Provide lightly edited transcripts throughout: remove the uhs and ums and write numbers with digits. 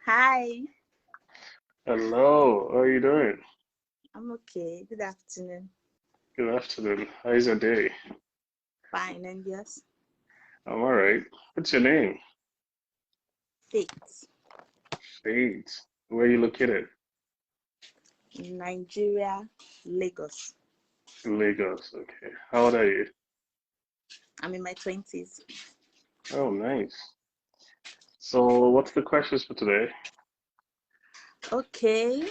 Hi, Hello, how are you doing? I'm okay. Good afternoon. Good afternoon. How is your day? Fine, and yes, I'm all right. What's your name? Faith, Faith. Where are you located? Nigeria, Lagos. In Lagos. Okay. How old are you? I'm in my 20s. Oh, nice. So, what's the questions for today? Okay,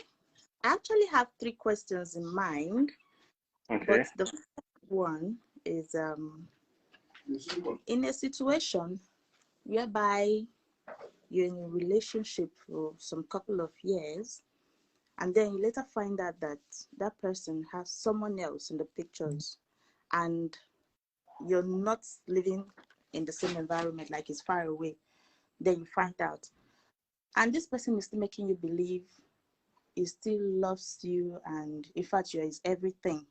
I actually have three questions in mind, but Okay. the first one is in a situation whereby you're in a relationship for some couple of years, and then you later find out that that person has someone else in the pictures, and you're not living in the same environment, like it's far away, then you find out. And this person is still making you believe he still loves you and in fact you're his everything.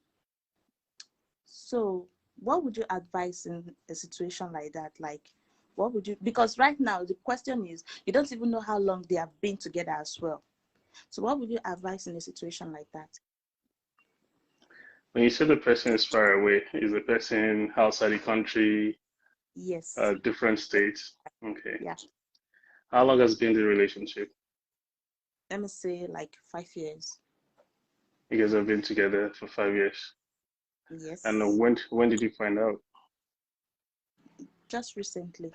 So what would you advise in a situation like that? Like what would you, because right now the question is you don't even know how long they have been together as well. So what would you advise in a situation like that? When you say the person is far away, is the person outside the country, Yes. different states? Okay. Yeah. How long has been the relationship? Let me say like 5 years. You guys have been together for 5 years. And Yes. when did you find out? Just recently.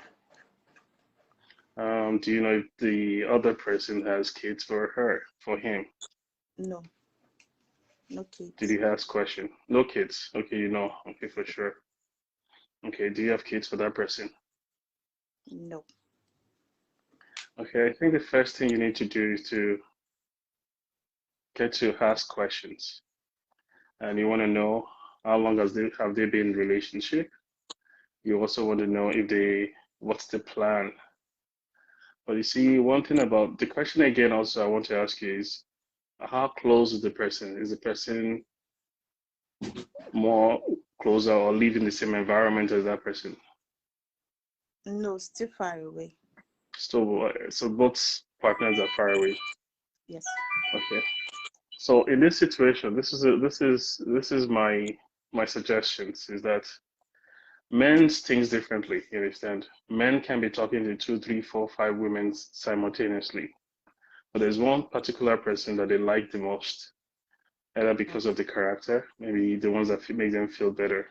Do you know if the other person has kids for her, for him? No, no Did kids. you ask question? No kids. Okay, you know. Okay, for sure. Okay, do you have kids for that person? No. Okay, I think the first thing you need to do is to get to ask questions. And you want to know how long have they been in relationship? You also want to know if they what's the plan. But you see, one thing about the question again also I want to ask you is how close is the person? Is the person more closer or live in the same environment as that person? No, still far away. So both partners are far away. Yes. Okay. So in this situation, this is my suggestions is that men thinks differently, you understand? Men can be talking to two, three, four, five women simultaneously. But there's one particular person that they like the most, either because of the character, maybe the ones that make them feel better.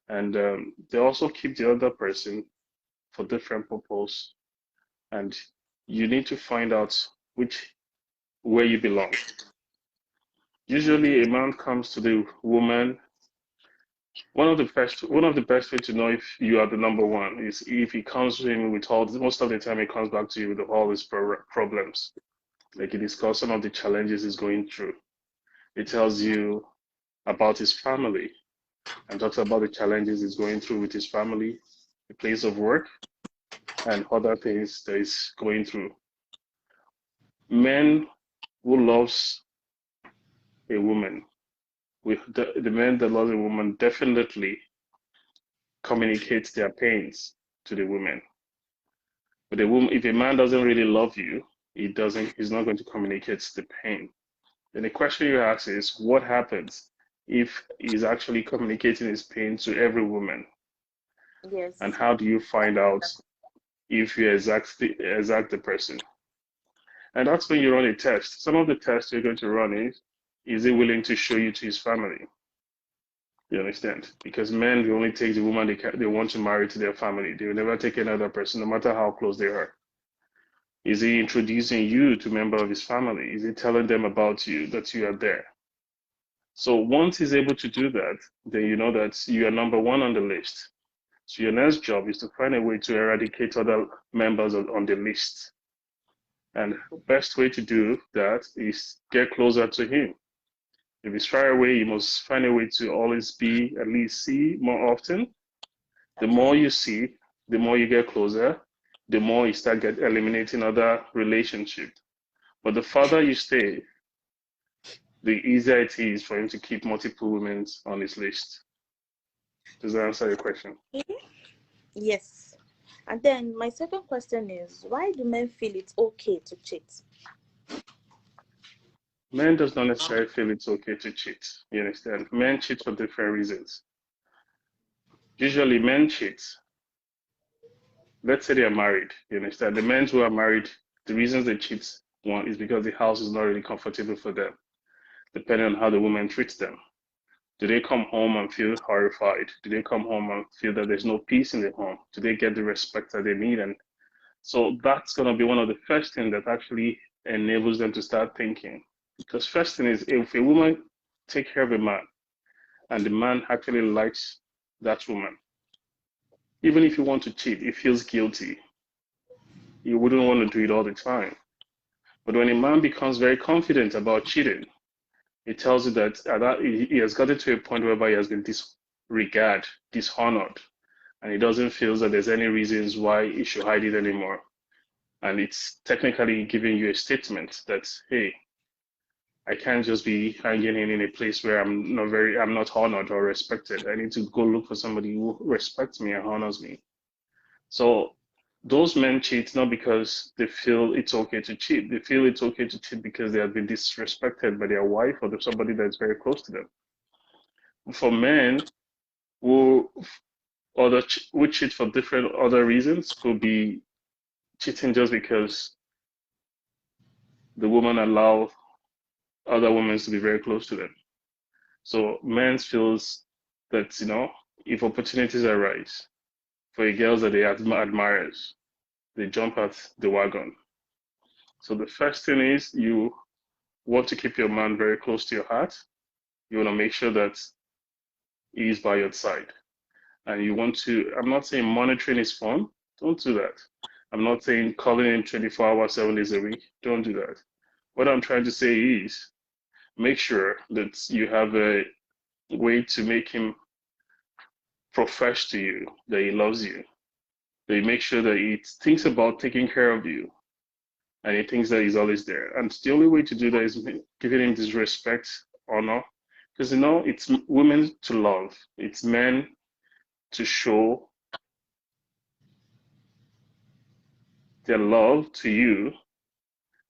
And they also keep the other person for different purpose. And you need to find out which where you belong. Okay. Usually a man comes to the woman. One of the best way to know if you are the number one is if he comes in with all, most of the time he comes back to you with all his problems. Like he discusses some of the challenges he's going through. He tells you about his family and talks about the challenges he's going through with his family, the place of work, and other things that he's going through. Men who loves a woman, with the men that love a woman definitely communicates their pains to the women. But a woman, if a man doesn't really love you, he's not going to communicate the pain. Then the question you ask is, what happens if he's actually communicating his pain to every woman? And Yes. how do you find out if you exact the person? And that's when you run a test. Some of the tests you're going to run is he willing to show you to his family? You understand? Because men will only take the woman they want to marry to their family. They will never take another person, no matter how close they are. Is he introducing you to a member of his family? Is he telling them about you, that you are there? So once he's able to do that, then you know that you are number one on the list. So your next job is to find a way to eradicate other members on the list. And the best way to do that is get closer to him. If he's far away, you must find a way to always be, at least see more often. The more you see, the more you get closer, the more you start eliminating other relationships. But the farther you stay, the easier it is for him to keep multiple women on his list. Does that answer your question? Yes. And then my second question is, why do men feel it's okay to cheat? Men does not necessarily feel it's okay to cheat. You understand? Men cheat for different reasons. Usually men cheat. Let's say they are married. You understand? The men who are married, the reasons they cheat, one is because the house is not really comfortable for them, depending on how the woman treats them. Do they come home and feel horrified? Do they come home and feel that there's no peace in the home? Do they get the respect that they need? And so that's going to be one of the first things that actually enables them to start thinking. Because first thing is, if a woman take care of a man and the man actually likes that woman, even if you want to cheat, he feels guilty. You wouldn't want to do it all the time. But when a man becomes very confident about cheating, it tells you that he has gotten to a point whereby he has been disregarded, dishonored, and he doesn't feel that there's any reasons why he should hide it anymore. And it's technically giving you a statement that, hey, I can't just be hanging in a place where I'm not honored or respected. I need to go look for somebody who respects me and honors me. So those men cheat not because they feel it's okay to cheat. They feel it's okay to cheat because they have been disrespected by their wife or somebody that's very close to them. For men who cheat for different other reasons, could be cheating just because the woman allow other women to be very close to them. So men feels that, if opportunities arise for girls that they admire, they jump at the wagon. So the first thing is you want to keep your man very close to your heart. You want to make sure that he's by your side. And you want to, I'm not saying monitoring his phone, don't do that. I'm not saying calling him 24 hours, 7 days a week, don't do that. What I'm trying to say is make sure that you have a way to make him profess to you that he loves you. That you make sure that he thinks about taking care of you and he thinks that he's always there. And the only way to do that is giving him this respect, honor, because it's women to love, it's men to show their love to you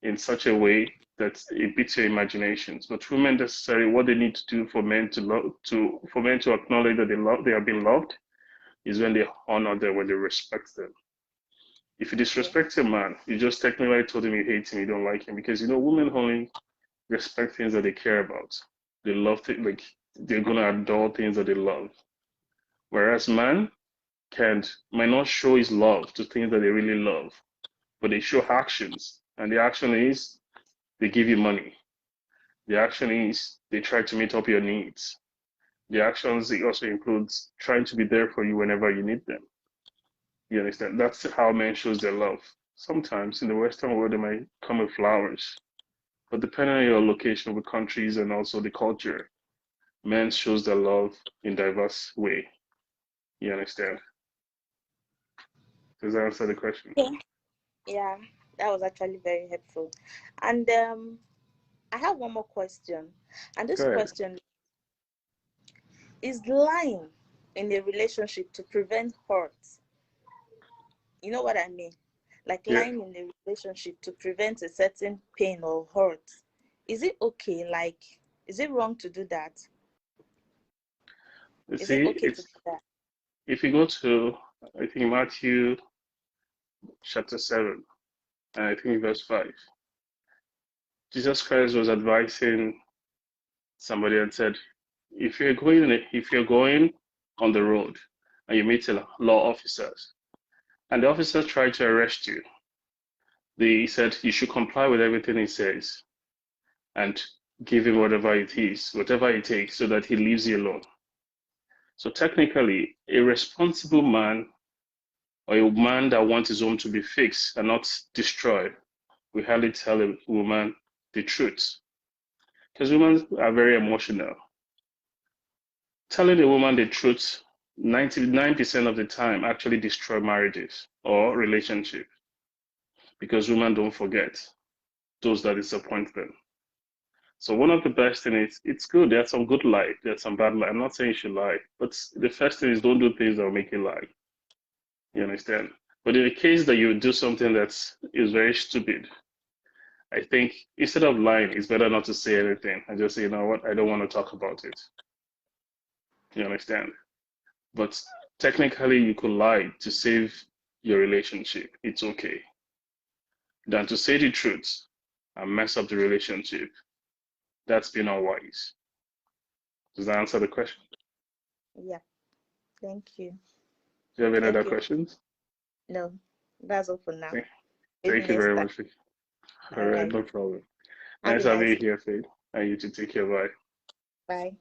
in such a way that it beats your imaginations. But women necessarily, what they need to do for men to acknowledge that they have been loved is when they honor them, when they respect them. If you disrespect a man, you just technically told him you hate him, you don't like him, because women only respect things that they care about. They love things, like they're gonna adore things that they love. Whereas man might not show his love to things that they really love, but they show actions, and the action is they give you money. The action is they try to meet up your needs. The actions also includes trying to be there for you whenever you need them. You understand? That's how men shows their love. Sometimes in the Western world, they might come with flowers, but depending on your location with countries and also the culture, men shows their love in diverse way. You understand? Does that answer the question? Yeah, that was actually very helpful. And I have one more question. And this question is lying in a relationship to prevent hurt. You know what I mean? Like lying in a relationship to prevent a certain pain or hurt. Is it okay? Like, is it wrong to do that? Is it okay to do that? If you go to, I think, Matthew chapter 7, and I think verse 5, Jesus Christ was advising somebody and said, if you're going on the road and you meet law officers, and the officers try to arrest you, they said you should comply with everything he says and give him whatever it takes, so that he leaves you alone. So technically, a responsible man or a man that wants his home to be fixed and not destroyed will hardly tell a woman the truth. Because women are very emotional. Telling a woman the truth 99% of the time actually destroy marriages or relationships, because women don't forget those that disappoint them. So one of the best things is, it's good. There's some good lie, there's some bad lie. I'm not saying you should lie, but the first thing is don't do things that will make you lie. You understand? But in the case that you do something that is very stupid, I think instead of lying, it's better not to say anything and just say, you know what, I don't want to talk about it. You understand? But technically, you could lie to save your relationship. It's okay. Than to say the truth and mess up the relationship. That's being unwise. Does that answer the question? Yeah. Thank you. Do you have any Thank other you. questions? No, that's all for now. Thank you Next very time. much. All All right, right. no problem. Have Nice a having nice you day. here, Faith. And you too. Take care. Bye. Bye.